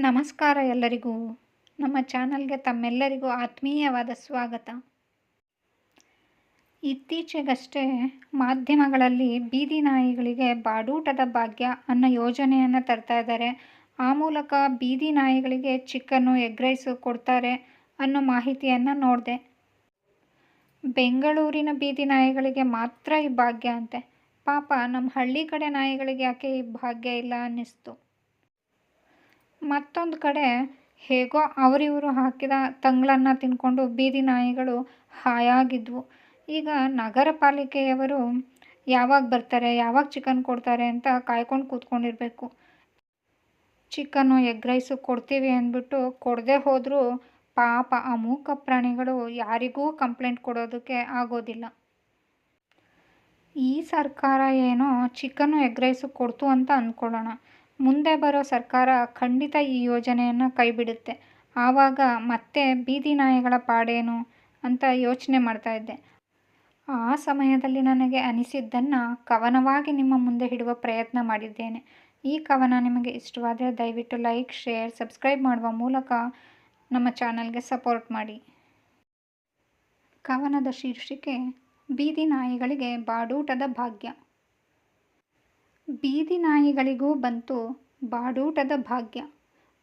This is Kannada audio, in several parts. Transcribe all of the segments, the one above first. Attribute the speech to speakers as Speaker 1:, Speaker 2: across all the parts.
Speaker 1: ನಮಸ್ಕಾರ ಎಲ್ಲರಿಗೂ. ನಮ್ಮ ಚಾನಲ್ಗೆ ತಮ್ಮೆಲ್ಲರಿಗೂ ಆತ್ಮೀಯವಾದ ಸ್ವಾಗತ. ಇತ್ತೀಚೆಗಷ್ಟೇ ಮಾಧ್ಯಮಗಳಲ್ಲಿ ಬೀದಿ ನಾಯಿಗಳಿಗೆ ಬಾಡೂಟದ ಭಾಗ್ಯ ಅನ್ನೋ ಯೋಜನೆಯನ್ನು ತರ್ತಾ ಇದ್ದಾರೆ. ಆ ಮೂಲಕ ಬೀದಿ ನಾಯಿಗಳಿಗೆ ಚಿಕನ್ನು, ಎಗ್ ರೈಸು ಕೊಡ್ತಾರೆ ಅನ್ನೋ ಮಾಹಿತಿಯನ್ನು ನೋಡಿದೆ. ಬೆಂಗಳೂರಿನ ಬೀದಿ ನಾಯಿಗಳಿಗೆ ಮಾತ್ರ ಈ ಭಾಗ್ಯ ಅಂತೆ. ಪಾಪ ನಮ್ಮ ಹಳ್ಳಿ ಕಡೆ ನಾಯಿಗಳಿಗೆ ಯಾಕೆ ಈ ಭಾಗ್ಯ ಇಲ್ಲ ಅನ್ನಿಸ್ತು. ಮತ್ತೊಂದು ಕಡೆ ಹೇಗೋ ಅವರಿವರು ಹಾಕಿದ ತಂಗಳನ್ನು ತಿಂದ್ಕೊಂಡು ಬೀದಿ ನಾಯಿಗಳು ಹಾಯಾಗಿದ್ವು. ಈಗ ನಗರ ಪಾಲಿಕೆಯವರು ಯಾವಾಗ ಬರ್ತಾರೆ, ಯಾವಾಗ ಚಿಕನ್ ಕೊಡ್ತಾರೆ ಅಂತ ಕಾಯ್ಕೊಂಡು ಕೂತ್ಕೊಂಡಿರಬೇಕು. ಚಿಕನ್ನು, ಎಗ್ ರೈಸು ಕೊಡ್ತೀವಿ ಅಂದ್ಬಿಟ್ಟು ಕೊಡದೆ ಹೋದರೂ ಪಾಪ ಆ ಮೂಕ ಪ್ರಾಣಿಗಳು ಯಾರಿಗೂ ಕಂಪ್ಲೇಂಟ್ ಕೊಡೋದಕ್ಕೆ ಆಗೋದಿಲ್ಲ. ಈ ಸರ್ಕಾರ ಏನೋ ಚಿಕನ್ನು, ಎಗ್ ರೈಸು ಕೊಡ್ತು ಅಂತ ಅಂದ್ಕೊಳ್ಳೋಣ. ಮುಂದೆ ಬರೋ ಸರ್ಕಾರ ಖಂಡಿತ ಈ ಯೋಜನೆಯನ್ನು ಕೈಬಿಡುತ್ತೆ. ಆವಾಗ ಮತ್ತೆ ಬೀದಿ ನಾಯಿಗಳ ಪಾಡೇನು ಅಂತ ಯೋಚನೆ ಮಾಡ್ತಾ ಇದ್ದೆ. ಆ ಸಮಯದಲ್ಲಿ ನನಗೆ ಅನಿಸಿದ್ದನ್ನು ಕವನವಾಗಿ ನಿಮ್ಮ ಮುಂದೆ ಇಡುವ ಪ್ರಯತ್ನ ಮಾಡಿದ್ದೇನೆ. ಈ ಕವನ ನಿಮಗೆ ಇಷ್ಟವಾದರೆ ದಯವಿಟ್ಟು ಲೈಕ್, ಶೇರ್, ಸಬ್ಸ್ಕ್ರೈಬ್ ಮಾಡುವ ಮೂಲಕ ನಮ್ಮ ಚಾನಲ್ಗೆ ಸಪೋರ್ಟ್ ಮಾಡಿ. ಕವನದ ಶೀರ್ಷಿಕೆ ಬೀದಿ ನಾಯಿಗಳಿಗೆ ಬಾಡೂಟದ ಭಾಗ್ಯ. ಬೀದಿ ನಾಯಿಗಳಿಗೂ ಬಂತು ಬಾಡೂಟದ ಭಾಗ್ಯ.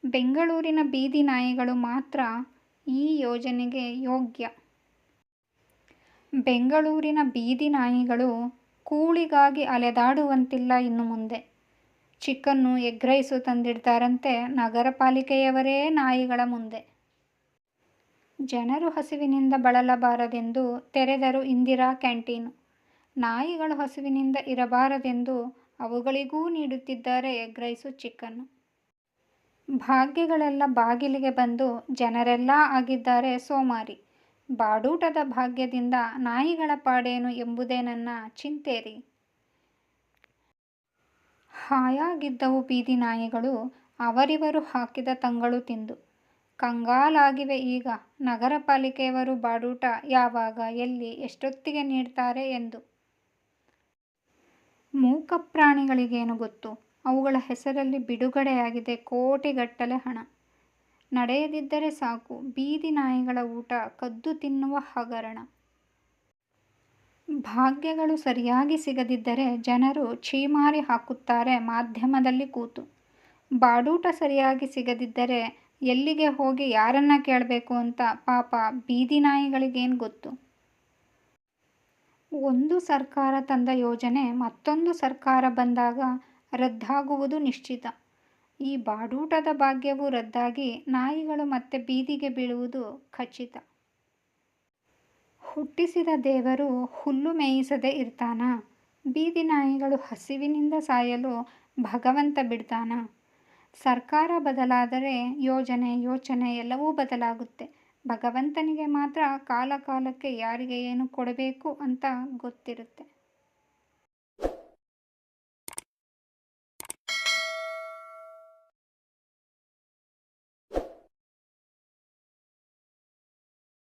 Speaker 1: ಬೆಂಗಳೂರಿನ ಬೀದಿ ನಾಯಿಗಳು ಮಾತ್ರ ಈ ಯೋಜನೆಗೆ ಯೋಗ್ಯ. ಬೆಂಗಳೂರಿನ ಬೀದಿ ನಾಯಿಗಳು ಕೂಳಿಗಾಗಿ ಅಲೆದಾಡುವಂತಿಲ್ಲ ಇನ್ನು ಮುಂದೆ. ಚಿಕನ್ನು, ಎಗ್ ರೈಸು ತಂದಿಡ್ತಾರಂತೆ ನಗರ ಪಾಲಿಕೆಯವರೇ ನಾಯಿಗಳ ಮುಂದೆ. ಜನರು ಹಸಿವಿನಿಂದ ಬಳಲಬಾರದೆಂದು ತೆರೆದರು ಇಂದಿರಾ ಕ್ಯಾಂಟೀನು. ನಾಯಿಗಳು ಹಸಿವಿನಿಂದ ಇರಬಾರದೆಂದು ಅವುಗಳಿಗೂ ನೀಡುತ್ತಿದ್ದಾರೆ ಎಗ್ ರೈಸು, ಚಿಕನ್ನು. ಭಾಗ್ಯಗಳೆಲ್ಲ ಬಾಗಿಲಿಗೆ ಬಂದು ಜನರೆಲ್ಲ ಆಗಿದ್ದಾರೆ ಸೋಮಾರಿ. ಬಾಡೂಟದ ಭಾಗ್ಯದಿಂದ ನಾಯಿಗಳ ಪಾಡೇನು ಎಂಬುದೇ ನನ್ನ ಚಿಂತೇರಿ. ಹಾಯಾಗಿದ್ದವು ಬೀದಿ ನಾಯಿಗಳು ಅವರಿವರು ಹಾಕಿದ ತಂಗಳು ತಿಂದು. ಕಂಗಾಲಾಗಿವೆ ಈಗ ನಗರ ಪಾಲಿಕೆಯವರು ಬಾಡೂಟ ಯಾವಾಗ, ಎಲ್ಲಿ, ಎಷ್ಟೊತ್ತಿಗೆ ನೀಡ್ತಾರೆ ಎಂದು. ಮೂಕ ಪ್ರಾಣಿಗಳಿಗೇನು ಗೊತ್ತು. ಅವುಗಳ ಹೆಸರಲ್ಲಿ ಬಿಡುಗಡೆಯಾಗಿದೆ ಕೋಟಿಗಟ್ಟಲೆ ಹಣ. ನಡೆಯದಿದ್ದರೆ ಸಾಕು ಬೀದಿ ನಾಯಿಗಳ ಊಟ ಕದ್ದು ತಿನ್ನುವ ಹಗರಣ. ಭಾಗ್ಯಗಳು ಸರಿಯಾಗಿ ಸಿಗದಿದ್ದರೆ ಜನರು ಛೀಮಾರಿ ಹಾಕುತ್ತಾರೆ ಮಾಧ್ಯಮದಲ್ಲಿ ಕೂತು. ಬಾಡೂಟ ಸರಿಯಾಗಿ ಸಿಗದಿದ್ದರೆ ಎಲ್ಲಿಗೆ ಹೋಗಿ ಯಾರನ್ನ ಕೇಳಬೇಕು ಅಂತ ಪಾಪ ಬೀದಿ ನಾಯಿಗಳಿಗೇನು ಗೊತ್ತು. ಒಂದು ಸರ್ಕಾರ ತಂದ ಯೋಜನೆ ಮತ್ತೊಂದು ಸರ್ಕಾರ ಬಂದಾಗ ರದ್ದಾಗುವುದು ನಿಶ್ಚಿತ. ಈ ಬಾಡೂಟದ ಭಾಗ್ಯವು ರದ್ದಾಗಿ ನಾಯಿಗಳು ಮತ್ತೆ ಬೀದಿಗೆ ಬೀಳುವುದು ಖಚಿತ. ಹುಟ್ಟಿಸಿದ ದೇವರು ಹುಲ್ಲು ಮೇಯಿಸದೆ ಇರ್ತಾನಾ? ಬೀದಿ ನಾಯಿಗಳು ಹಸಿವಿನಿಂದ ಸಾಯಲು ಭಗವಂತ ಬಿಡ್ತಾನಾ? ಸರ್ಕಾರ ಬದಲಾದರೆ ಯೋಜನೆ, ಯೋಚನೆ ಎಲ್ಲವೂ ಬದಲಾಗುತ್ತೆ. ಭಗವಂತನಿಗೆ ಮಾತ್ರ ಕಾಲ ಕಾಲಕ್ಕೆ ಯಾರಿಗೆ ಏನು ಕೊಡಬೇಕು ಅಂತ ಗೊತ್ತಿರುತ್ತೆ.